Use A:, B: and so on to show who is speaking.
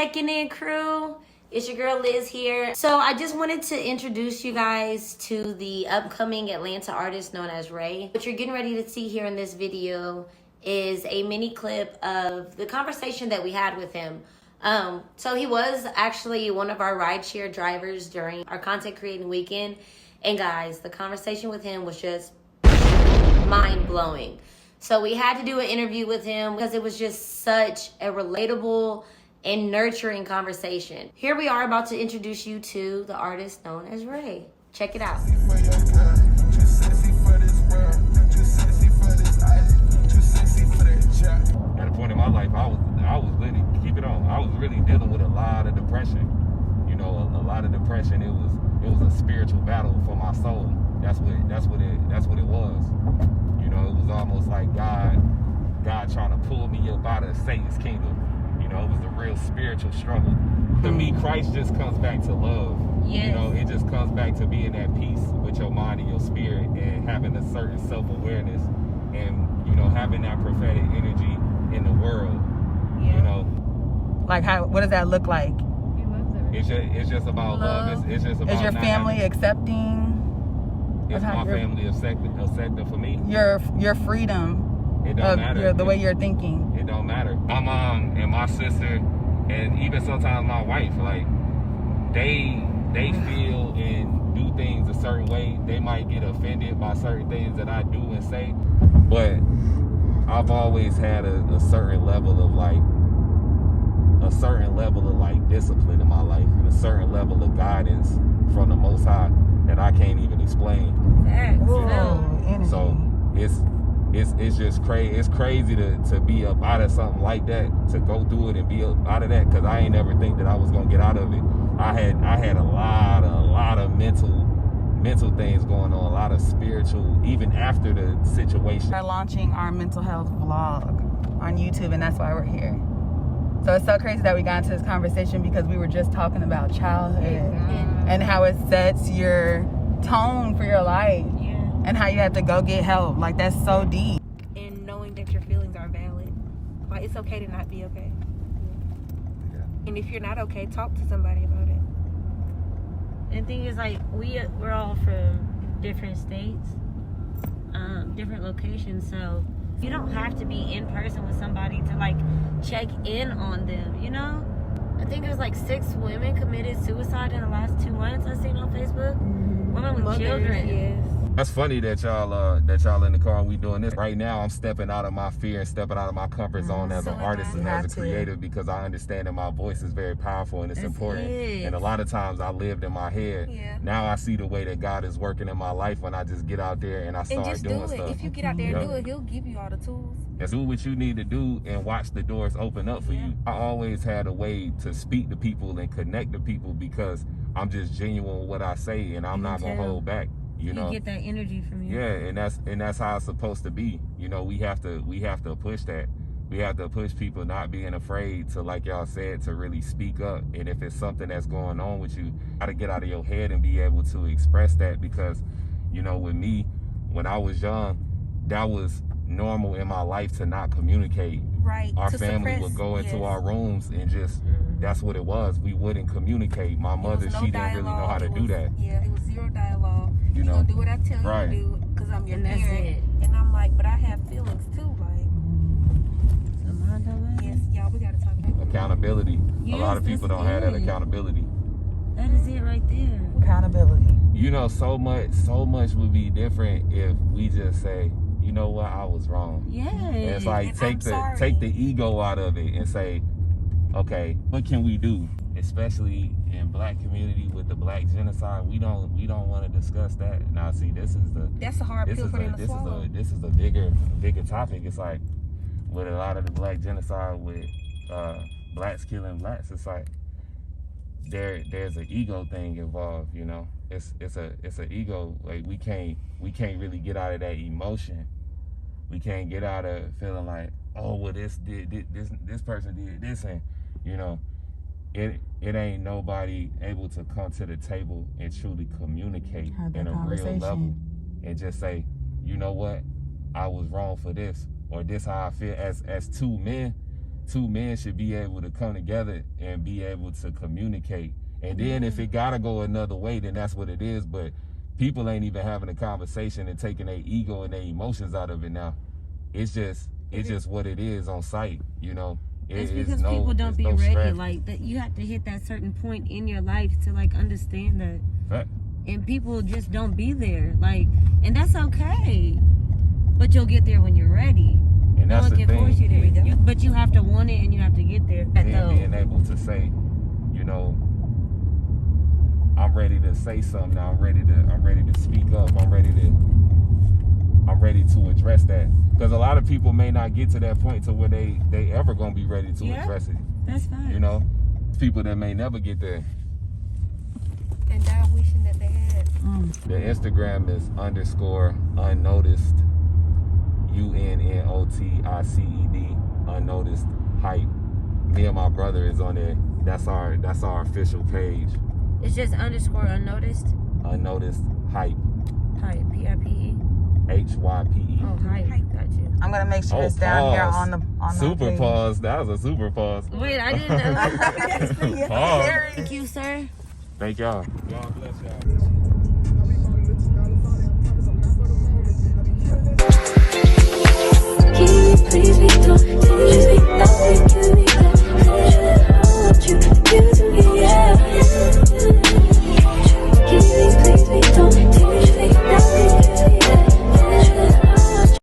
A: checking in, crew. It's your girl Liz here. So I just wanted to introduce you guys to the upcoming Atlanta artist known as Ray. What you're getting ready to see here in this video is a mini clip of the conversation that we had with him. So he was actually one of our rideshare drivers during our content creating weekend. And guys, the conversation with him was just mind-blowing. So we had to do an interview with him because it was just such a relatable and nurturing conversation. Here we are about to introduce you to the artist known as Ray. Check it out.
B: At a point in my life, I was really, keep it on, I was really dealing with a lot of depression. You know, a lot of depression. It was a spiritual battle for my soul. That's what it was. You know, it was almost like God trying to pull me up out of Satan's kingdom. You know, it was a real spiritual struggle. To me, Christ just comes back to love.
A: Yes.
B: You know, it just comes back to being at peace with your mind and your spirit and having a certain self-awareness and, you know, having that prophetic energy in the world. Yeah. You know.
C: Like what does that look like?
B: It's just about love. It's just about.
C: Is your family accepting?
B: Is my family accepting for me?
C: Your freedom.
B: It don't matter.
C: The way you're thinking.
B: It don't matter. My mom and my sister, and even sometimes my wife, like they feel and do things a certain way. They might get offended by certain things that I do and say, but I've always had a certain level of discipline in my life and a certain level of guidance from the Most High that I can't even explain. So it's just crazy. It's crazy to be up out of something like that, to go through it and be up out of that, because I ain't never think that I was gonna get out of it. I had a lot of mental things going on, a lot of spiritual, even after the situation.
C: We're launching our mental health vlog on YouTube, and that's why we're here. So it's so crazy that we got into this conversation because we were just talking about childhood and how it sets your tone for your life and how you have to go get help. Like, that's so deep.
D: And knowing that your feelings are valid. Like, it's okay to not be okay.
B: Yeah.
D: And if you're not okay, talk to somebody about it.
A: And the thing is, like, we're all from different states, different locations, so you don't have to be in person with somebody to, like, check in on them, you know? I think it was like 6 women committed suicide in the last 2 months I seen on Facebook. Women with children.
D: Yes.
B: That's funny that y'all in the car and we doing this. Right now, I'm stepping out of my fear and stepping out of my comfort zone as an artist and as a creative, because I understand that my voice is very powerful and it's important. And a lot of times I lived in my head.
D: Yeah.
B: Now I see the way that God is working in my life when I just get out there and I start doing stuff.
D: If you get out there and do it, He'll give you all the tools.
B: Just do what you need to do and watch the doors open up for you. I always had a way to speak to people and connect to people because I'm just genuine with what I say and I'm not gonna hold back. You know,
A: get that energy from you.
B: Yeah, and that's how it's supposed to be. You know, we have to push that. We have to push people not being afraid to, like y'all said, to really speak up. And if it's something that's going on with you, got to get out of your head and be able to express that. Because, you know, with me, when I was young, that was normal in my life to not communicate.
D: Right.
B: Our family would go into our rooms and just, that's what it was. We wouldn't communicate. My mother, she didn't really know how to do that.
D: Yeah, it was zero dialogue.
B: You know,
D: gonna do what I tell you to do because I'm your parent. And I'm like, but I have feelings too. Like, yes, y'all, we gotta talk about
B: accountability. A lot of people don't have that accountability.
A: That is it right there.
C: Accountability.
B: You know, so much would be different if we just say, you know what, I was wrong.
A: Yeah.
B: And it's like take the ego out of it and say, okay, what can we do? Especially in Black community with the Black genocide, we don't want to discuss that. Now, see, that's a hard pill for them to swallow. This is a bigger topic. It's like with a lot of the Black genocide with Blacks killing Blacks, it's like there's an ego thing involved. You know, it's an ego. Like we can't really get out of that emotion. We can't get out of feeling like, oh, well, this person did this, and you know. It ain't nobody able to come to the table and truly communicate in a real level and just say, you know what, I was wrong for this, or this how I feel as 2 men two men should be able to come together and be able to communicate. And then if it gotta go another way, then that's what it is. But people ain't even having a conversation and taking their ego and their emotions out of it now. It's just what it is on site, you know.
A: It's because people don't be ready. Like that, you have to hit that certain point in your life to like understand that.
B: Fact.
A: And people just don't be there. Like, and that's okay. But you'll get there when you're ready.
B: And that's the thing.
A: Force you there. But you have to want it and you have to get there.
B: And being able to say, you know, I'm ready to say something now. I'm ready to speak up. I'm ready to address that. Because a lot of people may not get to that point to where they ever gonna be ready to address it.
A: That's fine.
B: You know, people that may never get there.
D: And die wishing that they had.
B: The Instagram is _unnoticed UNNOTICED unnoticed hype. Me and my brother is on there. That's our official page.
A: It's just _unnoticed.
B: Unnoticed hype.
A: Hype. PIPE.
B: HYPE.
A: Oh, hype. Got you.
C: I'm gonna make sure it's down here on the
B: super
C: page.
B: pause. That was a super pause.
A: Wait, I didn't know.
B: Pause.
A: Thank you, sir.
B: Thank y'all. God bless y'all.
E: Can you please be